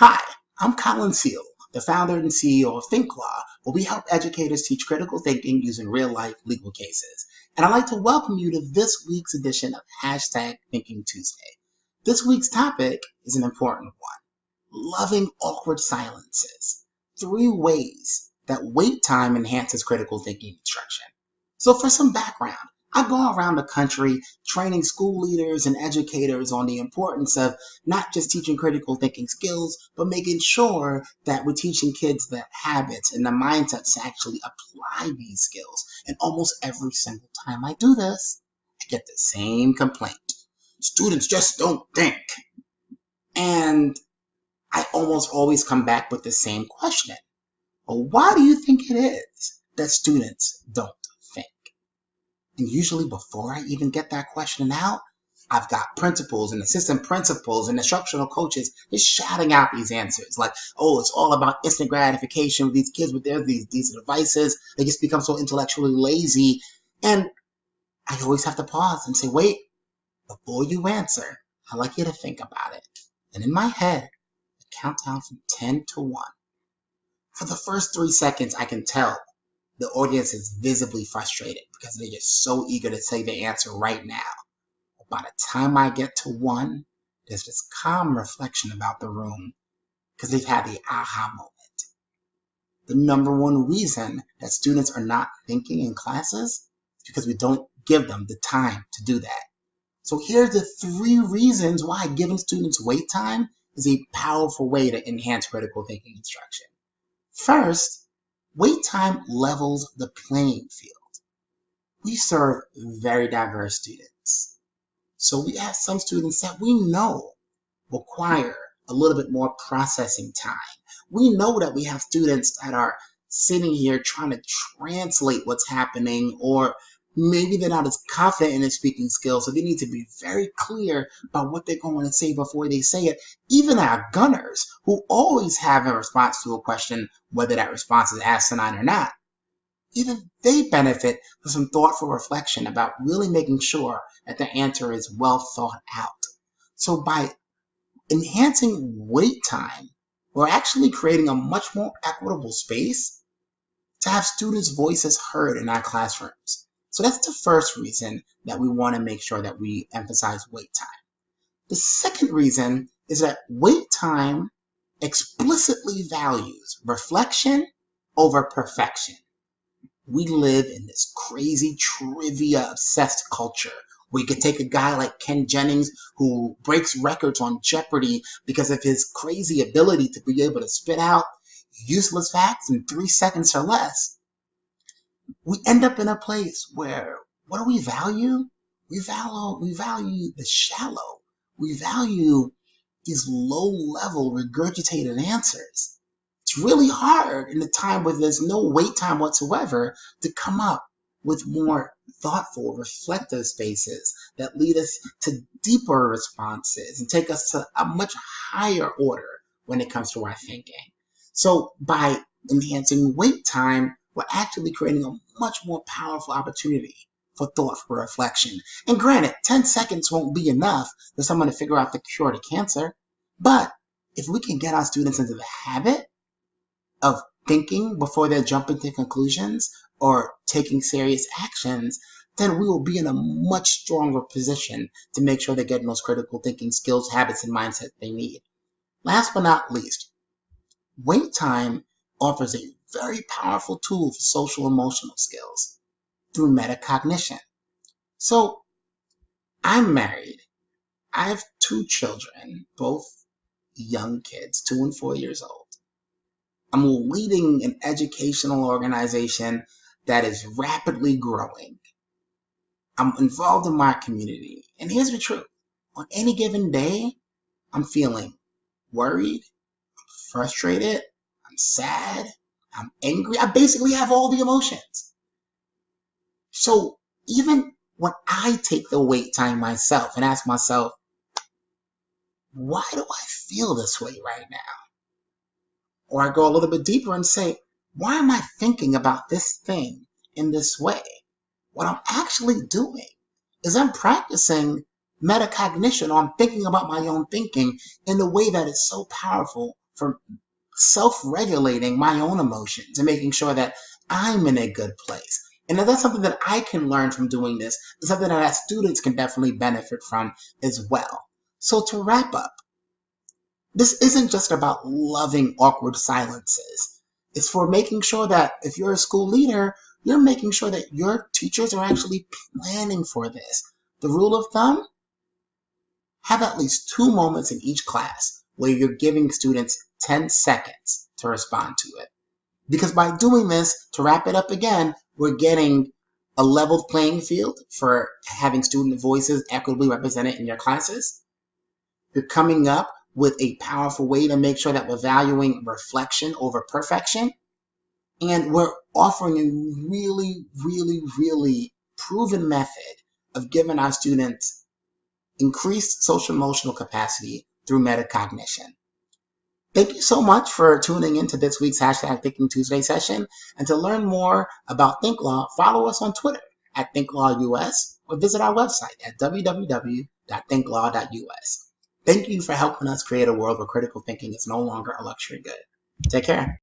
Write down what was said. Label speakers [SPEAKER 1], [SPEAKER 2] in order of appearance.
[SPEAKER 1] Hi, I'm Colin Seale, the founder and CEO of thinkLaw, where we help educators teach critical thinking using real-life legal cases. And I'd like to welcome you to this week's edition of #Thinking Tuesday. This week's topic is an important one: loving awkward silences. 3 ways that wait time enhances critical thinking instruction. So for some background, I go around the country training school leaders and educators on the importance of not just teaching critical thinking skills, but making sure that we're teaching kids the habits and the mindsets to actually apply these skills. And almost every single time I do this, I get the same complaint: students just don't think. And I almost always come back with the same question: well, why do you think it is that students don't think? And usually before I even get that question out, I've got principals and assistant principals and instructional coaches just shouting out these answers like, oh, it's all about instant gratification with these kids with these devices. They just become so intellectually lazy. And I always have to pause and say, wait, before you answer, I'd like you to think about it. And in my head, I count down from 10 to 1. For the first 3 seconds, I can tell the audience is visibly frustrated because they're just so eager to say the answer right now. But by the time I get to 1, there's this calm reflection about the room because they've had the aha moment. The number one reason that students are not thinking in classes is because we don't give them the time to do that. So here's the 3 reasons why giving students wait time is a powerful way to enhance critical thinking instruction. First, wait time levels the playing field. We serve very diverse students. So we have some students that we know require a little bit more processing time. We know that we have students that are sitting here trying to translate what's happening, or maybe they're not as confident in their speaking skills, so they need to be very clear about what they're going to say before they say it. Even our gunners, who always have a response to a question, whether that response is asinine or not, even they benefit from some thoughtful reflection about really making sure that the answer is well thought out. So by enhancing wait time, we're actually creating a much more equitable space to have students' voices heard in our classrooms. So that's the first reason that we want to make sure that we emphasize wait time. The second reason is that wait time explicitly values reflection over perfection. We live in this crazy trivia-obsessed culture where you could take a guy like Ken Jennings, who breaks records on Jeopardy because of his crazy ability to be able to spit out useless facts in 3 seconds or less. We end up in a place where, what do we value? We value the shallow. We value these low-level regurgitated answers. It's really hard in a time where there's no wait time whatsoever to come up with more thoughtful, reflective spaces that lead us to deeper responses and take us to a much higher order when it comes to our thinking. So by enhancing wait time, we're actually creating a much more powerful opportunity for thoughtful reflection. And granted, 10 seconds won't be enough for someone to figure out the cure to cancer, but if we can get our students into the habit of thinking before they're jumping to conclusions or taking serious actions, then we will be in a much stronger position to make sure they're getting those critical thinking skills, habits, and mindset they need. Last but not least, wait time offers a very powerful tool for social emotional skills through metacognition. So I'm married. I have 2 children, both young kids, 2 and 4 years old. I'm leading an educational organization that is rapidly growing. I'm involved in my community. And here's the truth. On any given day, I'm feeling worried, frustrated, I'm sad, I'm angry. I basically have all the emotions. So even when I take the wait time myself and ask myself, why do I feel this way right now? Or I go a little bit deeper and say, why am I thinking about this thing in this way? What I'm actually doing is I'm practicing metacognition, or I'm thinking about my own thinking in a way that is so powerful for self-regulating my own emotions and making sure that I'm in a good place. And if that's something that I can learn from doing this, it's something that students can definitely benefit from as well. So to wrap up, this isn't just about loving awkward silences. It's for making sure that if you're a school leader, you're making sure that your teachers are actually planning for this. The rule of thumb, have at least 2 moments in each class where you're giving students 10 seconds to respond to it. Because by doing this, to wrap it up again, we're getting a leveled playing field for having student voices equitably represented in your classes. You're coming up with a powerful way to make sure that we're valuing reflection over perfection. And we're offering a really, really, really proven method of giving our students increased social emotional capacity through metacognition. Thank you so much for tuning in to this week's Hashtag Thinking Tuesday session. And to learn more about thinkLaw, follow us on Twitter at thinkLawUS or visit our website at www.thinklaw.us. Thank you for helping us create a world where critical thinking is no longer a luxury good. Take care.